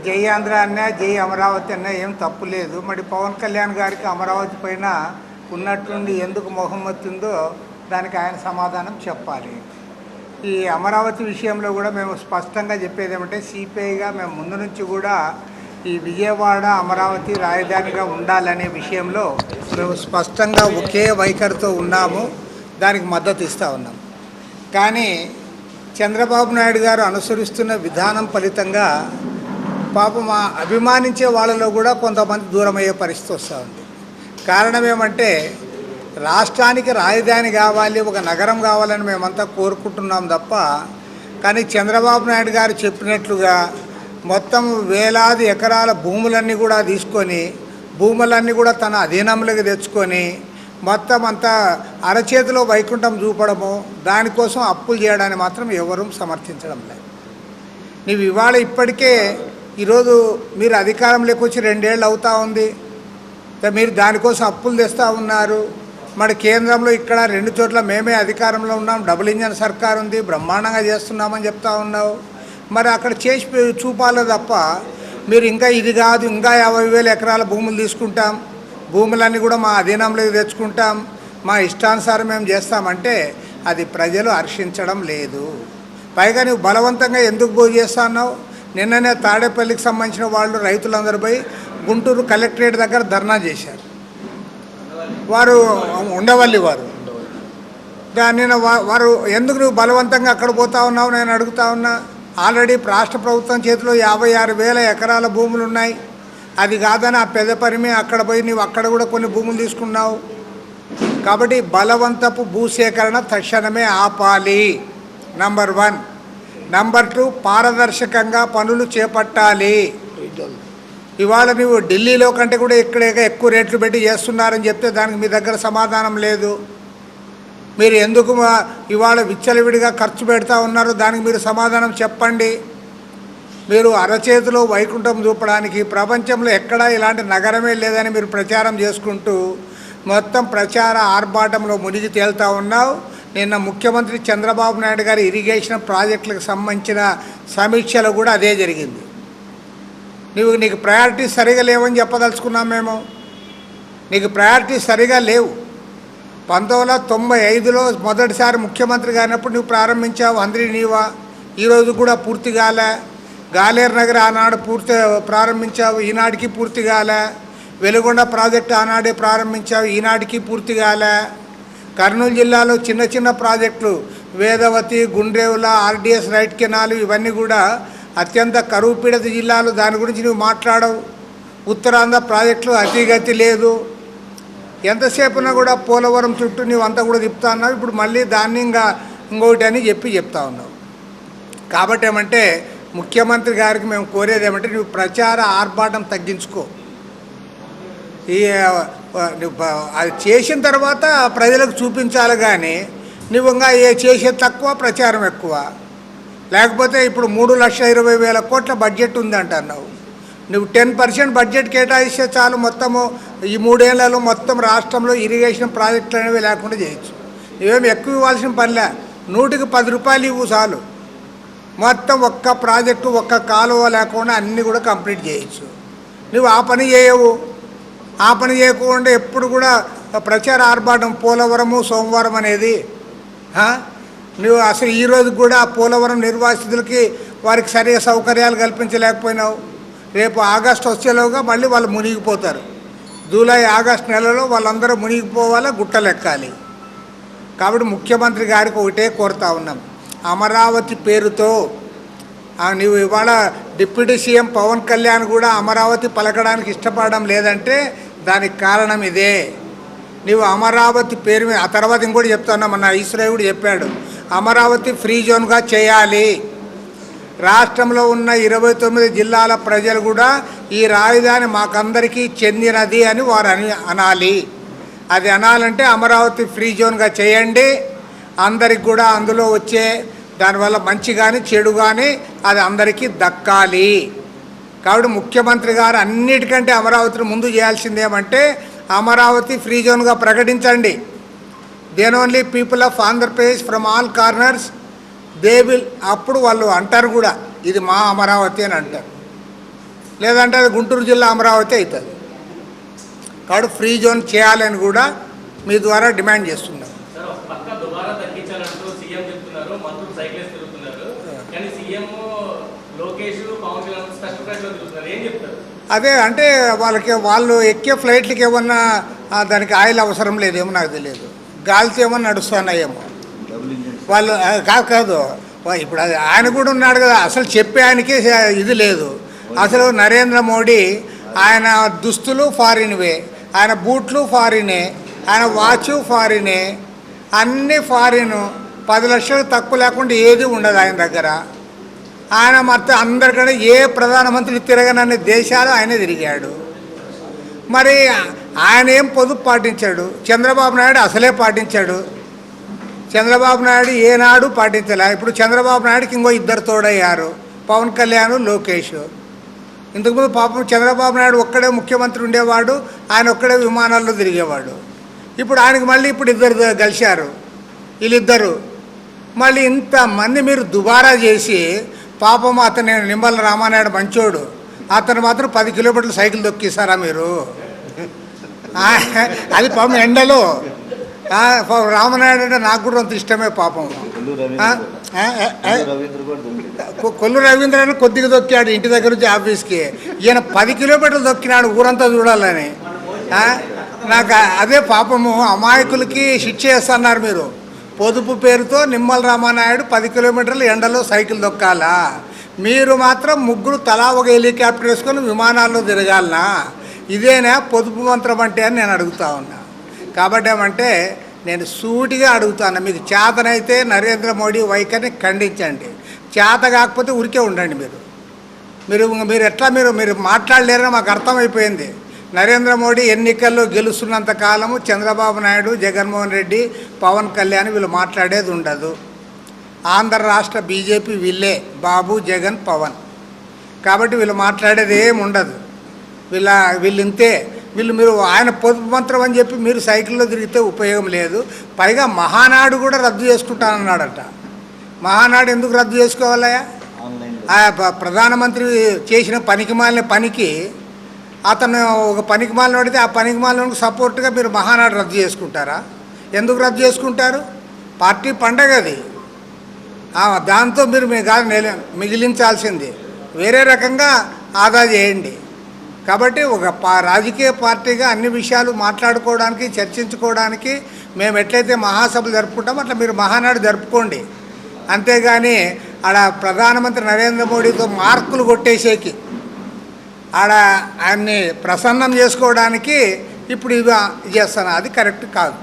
జై ఆంధ్ర అన్న జై అమరావతి అన్న ఏం తప్పు లేదు. మరి పవన్ కళ్యాణ్ గారికి అమరావతి పైన ఉన్నట్టుండి ఎందుకు మొహం వచ్చిందో దానికి ఆయన సమాధానం చెప్పాలి. ఈ అమరావతి విషయంలో కూడా మేము స్పష్టంగా చెప్పేది ఏమంటే సిపిఐగా మేము ముందు నుంచి కూడా ఈ విజయవాడ అమరావతి రాజధానిగా ఉండాలనే విషయంలో మేము స్పష్టంగా ఒకే వైఖరితో ఉన్నాము, దానికి మద్దతు ఇస్తూ ఉన్నాం. కానీ చంద్రబాబు నాయుడు గారు అనుసరిస్తున్న విధానం ఫలితంగా పాపం అభిమానించే వాళ్ళలో కూడా కొంతమంది దూరం అయ్యే పరిస్థితి వస్తూ ఉంది. కారణం ఏమంటే రాష్ట్రానికి రాజధాని కావాలి, ఒక నగరం కావాలని మేమంతా కోరుకుంటున్నాం తప్ప, కానీ చంద్రబాబు నాయుడు గారు చెప్పినట్లుగా మొత్తం వేలాది ఎకరాల భూములన్నీ కూడా తీసుకొని భూములన్నీ కూడా తన అధీనంలోకి తెచ్చుకొని మొత్తం అంతా అరచేతిలో వైకుంఠం చూపడము, దానికోసం అప్పులు చేయడాన్ని మాత్రం ఎవరూ సమర్థించడం లేదు. నీవు ఇవాళ ఇప్పటికే ఈరోజు మీరు అధికారంలోకి వచ్చి 2 ఏళ్ళు అవుతూ ఉంది, మీరు దానికోసం అప్పులు తెస్తూ ఉన్నారు. మరి కేంద్రంలో ఇక్కడ 2 చోట్ల మేమే అధికారంలో ఉన్నాం, డబుల్ ఇంజన్ సర్కార్ ఉంది, బ్రహ్మాండంగా చేస్తున్నామని చెప్తా ఉన్నావు. మరి అక్కడ చేసి చూపాలి తప్ప మీరు ఇంకా ఇది కాదు, ఇంకా 50,000 ఎకరాల భూములు తీసుకుంటాం, భూములన్నీ కూడా మా అధీనంలోకి తెచ్చుకుంటాం, మా ఇష్టానుసారం మేము చేస్తామంటే అది ప్రజలు హర్షించడం లేదు. పైగా నువ్వు బలవంతంగా ఎందుకు పోయి చేస్తా అన్నావు? నిన్ననే తాడేపల్లికి సంబంధించిన వాళ్ళు రైతులందరూ పోయి గుంటూరు కలెక్టరేట్ దగ్గర ధర్నా చేశారు. వారు ఉండవల్లి వారు దాన్ని వారు ఎందుకు నువ్వు బలవంతంగా అక్కడ పోతా ఉన్నావు నేను అడుగుతా ఉన్నా. ఆల్రెడీ రాష్ట్ర ప్రభుత్వం చేతిలో 56,000 ఎకరాల భూములు ఉన్నాయి. అది కాదని ఆ పెద్ద పరిమి అక్కడ పోయి నువ్వు అక్కడ కూడా కొన్ని భూములు తీసుకున్నావు. కాబట్టి బలవంతపు భూసేకరణ తక్షణమే ఆపాలి, నంబర్ 1. నంబర్ 2, పారదర్శకంగా పనులు చేపట్టాలి. ఇవాళ నువ్వు ఢిల్లీలో కంటే కూడా ఇక్కడ ఎక్కువ రేట్లు పెట్టి చేస్తున్నారని చెప్తే దానికి మీ దగ్గర సమాధానం లేదు. మీరు ఎందుకు ఇవాళ విచ్చలవిడిగా ఖర్చు పెడతా ఉన్నారో దానికి మీరు సమాధానం చెప్పండి. మీరు అరచేతిలో వైకుంఠం చూపడానికి ప్రపంచంలో ఎక్కడా ఇలాంటి నగరమే లేదని మీరు ప్రచారం చేసుకుంటూ మొత్తం ప్రచార ఆర్భాటంలో మునిగి తేలుతూ ఉన్నావు. నిన్న ముఖ్యమంత్రి చంద్రబాబు నాయుడు గారి ఇరిగేషన్ ప్రాజెక్టులకు సంబంధించిన సమీక్షలో కూడా అదే జరిగింది. నీకు ప్రయారిటీస్ సరిగా లేవని చెప్పదలుచుకున్నాం మేము. నీకు ప్రయారిటీస్ సరిగా లేవు. 1995లో మొదటిసారి ముఖ్యమంత్రి గారినప్పుడు నువ్వు ప్రారంభించావు అందరి నీవా, ఈరోజు కూడా పూర్తి కాలే. గాలేరు నగర్ ఆనాడు ప్రారంభించావు, ఈనాటికి పూర్తి కాలే. వెలుగొండ ప్రాజెక్టు ఆనాడే ప్రారంభించావు, ఈనాటికి పూర్తి కాలే. కర్నూలు జిల్లాలో చిన్న చిన్న ప్రాజెక్టులు Vedavathi, Gundrevula, RDS right canal ఇవన్నీ కూడా అత్యంత కరువు పీడిత జిల్లాలు, దాని గురించి నువ్వు మాట్లాడవు. ఉత్తరాంధ్ర ప్రాజెక్టులు అతిగతి లేదు. ఎంతసేపునా కూడా పోలవరం చుట్టూ నువ్వు అంతా కూడా తిప్పుతా ఉన్నావు. ఇప్పుడు మళ్ళీ దాన్ని ఇంకొకటి అని చెప్తా ఉన్నావు. కాబట్టి ఏమంటే ముఖ్యమంత్రి గారికి మేము కోరేది ఏమంటే నువ్వు ప్రచార ఆర్భాటం తగ్గించుకో. అది చేసిన తర్వాత ప్రజలకు చూపించాలి, కానీ నువ్వు ఇంకా చేసేది తక్కువ, ప్రచారం ఎక్కువ. లేకపోతే ఇప్పుడు 3,20,000 కోట్ల బడ్జెట్ ఉంది అంటున్నావు. నువ్వు 10% బడ్జెట్ కేటాయిస్తే చాలు, మొత్తము ఈ 3 ఏళ్లలో మొత్తం రాష్ట్రంలో ఇరిగేషన్ ప్రాజెక్టులు అనేవి లేకుండా చేయొచ్చు. ఇవేమి ఎక్కువ ఇవ్వాల్సిన పనిలే, 100కి 10 రూపాయలు ఇవ్వు చాలు. మొత్తం ఒక్క ప్రాజెక్టు ఒక్క కాలువ లేకుండా అన్నీ కూడా కంప్లీట్ చేయొచ్చు. నువ్వు ఆ పని చేయవు. ఆ పని చేయకుండా ఎప్పుడు కూడా ప్రచార ఆర్భాటం పోలవరము సోమవారం అనేది. నువ్వు అసలు ఈరోజు కూడా పోలవరం నిర్వాసితులకి వారికి సరైన సౌకర్యాలు కల్పించలేకపోయినావు. రేపు ఆగస్టు వచ్చేలోగా మళ్ళీ వాళ్ళు మునిగిపోతారు. జూలై ఆగస్టు నెలలో వాళ్ళందరూ మునిగిపోవాలా, గుట్టలెక్కాలి. కాబట్టి ముఖ్యమంత్రి గారికి ఒకటే కోరుతా ఉన్నాం, అమరావతి పేరుతో నువ్వు ఇవాళ డిప్యూటీ సీఎం పవన్ కళ్యాణ్ కూడా అమరావతి పలకడానికి ఇష్టపడడం లేదంటే దానికి కారణం ఇదే. నువ్వు అమరావతి పేరు మీద, ఆ తర్వాత ఇంకోటి చెప్తున్నా, మన ఈశ్వరయ్య కూడా చెప్పాడు, అమరావతి ఫ్రీ జోన్గా చేయాలి. రాష్ట్రంలో ఉన్న 29 జిల్లాల ప్రజలు కూడా ఈ రాజధాని మాకందరికీ చెందినది అని వారు అనాలి. అది అనాలంటే అమరావతి ఫ్రీ జోన్గా చేయండి. అందరికి కూడా అందులో వచ్చే దానివల్ల మంచి కానీ చెడు కానీ అది అందరికీ దక్కాలి. కాబట్టి ముఖ్యమంత్రి గారు అన్నిటికంటే అమరావతిని ముందు చేయాల్సిందేమంటే అమరావతి ఫ్రీ జోన్గా ప్రకటించండి. Then only people of Andhra Pradesh from all corners they will, అప్పుడు వాళ్ళు అంటారు కూడా ఇది మా అమరావతి అని అంటారు. లేదంటే అది గుంటూరు జిల్లా అమరావతి అవుతుంది. కాబట్టి ఫ్రీ జోన్ చేయాలని కూడా మీ ద్వారా డిమాండ్ చేస్తున్నాం. అదే అంటే వాళ్ళు ఎక్కే ఫ్లైట్లకి ఏమన్నా దానికి ఆయిల్ అవసరం లేదేమో నాకు తెలియదు, గాలితో ఏమన్నా నడుస్తున్నాయేమో వాళ్ళు. కాదు ఇప్పుడు అది ఆయన కూడా ఉన్నాడు కదా, అసలు చెప్పే ఆయనకే ఇది లేదు. అసలు నరేంద్ర మోడీ ఆయన దుస్తులు ఫారిన్వే, ఆయన బూట్లు ఫారినే, ఆయన వాచ్ ఫారినే, అన్నీ ఫారిన్. 10 లక్షలకు తక్కువ లేకుండా ఏది ఉండదు ఆయన దగ్గర. ఆయన మొత్తం అందరికంటే ఏ ప్రధానమంత్రి తిరగనన్ని దేశాలు ఆయనే తిరిగాడు. మరి ఆయన ఏం పొదుపు పాటించాడు? చంద్రబాబు నాయుడు అసలే పాటించాడు. చంద్రబాబు నాయుడు ఏనాడు పాటించలే. ఇప్పుడు చంద్రబాబు నాయుడుకి ఇంకో 2 తోడయ్యారు, పవన్ కళ్యాణ్, లోకేష్. ఇంతకుముందు పాపం చంద్రబాబు నాయుడు ఒక్కడే ముఖ్యమంత్రి ఉండేవాడు, ఆయన ఒక్కడే విమానాల్లో తిరిగేవాడు. ఇప్పుడు ఆయనకు మళ్ళీ ఇప్పుడు 2 కలిశారు. వీళ్ళిద్దరు మళ్ళీ ఇంతమంది మీరు దుబారా చేసి పాపం అతను నిమ్మల రామానాయుడు మంచోడు, అతను మాత్రం 10 కిలోమీటర్లు సైకిల్ దొక్కిస్తారా మీరు? అది పాపం ఎండలో. రామనాయుడు అంటే నాకు కూడా అంత ఇష్టమే పాపం. కొల్లు రవీంద్ర అని కొద్దిగా దొక్కాడు ఇంటి దగ్గర నుంచి ఆఫీస్కి, ఈయన 10 కిలోమీటర్లు దొక్కినాడు ఊరంతా చూడాలని. నాకు అదే పాపము, అమాయకులకి శిక్ష చేస్తున్నారు మీరు. పొదుపు పేరుతో నిమ్మల రామానాయుడు 10 కిలోమీటర్లు ఎండలో సైకిల్ దొక్కాలా? మీరు మాత్రం ముగ్గురు తలా ఒక హెలికాప్టర్ వేసుకొని విమానాల్లో తిరగాలనా? ఇదేనా పొదుపు మంత్రం అంటే అని నేను అడుగుతా ఉన్నా. కాబట్టి ఏమంటే నేను సూటిగా అడుగుతాను, మీకు చేతనైతే నరేంద్ర మోడీ వైఖరిని ఖండించండి, చేత కాకపోతే ఉరికే ఉండండి. మీరు ఎట్లా మీరు మాట్లాడలేరని మాకు అర్థమైపోయింది. నరేంద్ర మోడీ ఎన్నికల్లో గెలుస్తున్నంత కాలము చంద్రబాబు నాయుడు, జగన్మోహన్ రెడ్డి, పవన్ కళ్యాణ్ వీళ్ళు మాట్లాడేది ఉండదు. ఆంధ్ర రాష్ట్ర బీజేపీ వీళ్ళే, బాబు, జగన్, పవన్. కాబట్టి వీళ్ళు మాట్లాడేది ఏమి ఉండదు. వీళ్ళు ఇంతే. మీరు ఆయన పొదుపు మంత్రం అని చెప్పి మీరు సైకిల్లో తిరిగితే ఉపయోగం లేదు. పైగా మహానాడు కూడా రద్దు చేసుకుంటానన్నాడట. మహానాడు ఎందుకు రద్దు చేసుకోవాలయా? ప్రధానమంత్రి చేసిన పనికిమాలిన పనికి అతను ఒక పనికిమాలిన పడితే ఆ పనికిమాలినకు సపోర్ట్గా మీరు మహానాడు రద్దు చేసుకుంటారా? ఎందుకు రద్దు చేసుకుంటారు? పార్టీ పండగ అది. దాంతో మీరు మిగిలించాల్సింది వేరే రకంగా ఆదా చేయండి. కాబట్టి ఒక రాజకీయ పార్టీగా అన్ని విషయాలు మాట్లాడుకోవడానికి, చర్చించుకోవడానికి మేము ఎట్లయితే మహాసభలు జరుపుకుంటామో అట్లా మీరు మహానాడు జరుపుకోండి. అంతేగాని ఆడ ప్రధానమంత్రి నరేంద్ర మోడీతో మార్కులు కొట్టేసేకి, ఆడ ఆయన్ని ప్రసన్నం చేసుకోవడానికి ఇప్పుడు ఇవి చేస్తాను, అది కరెక్ట్ కాదు.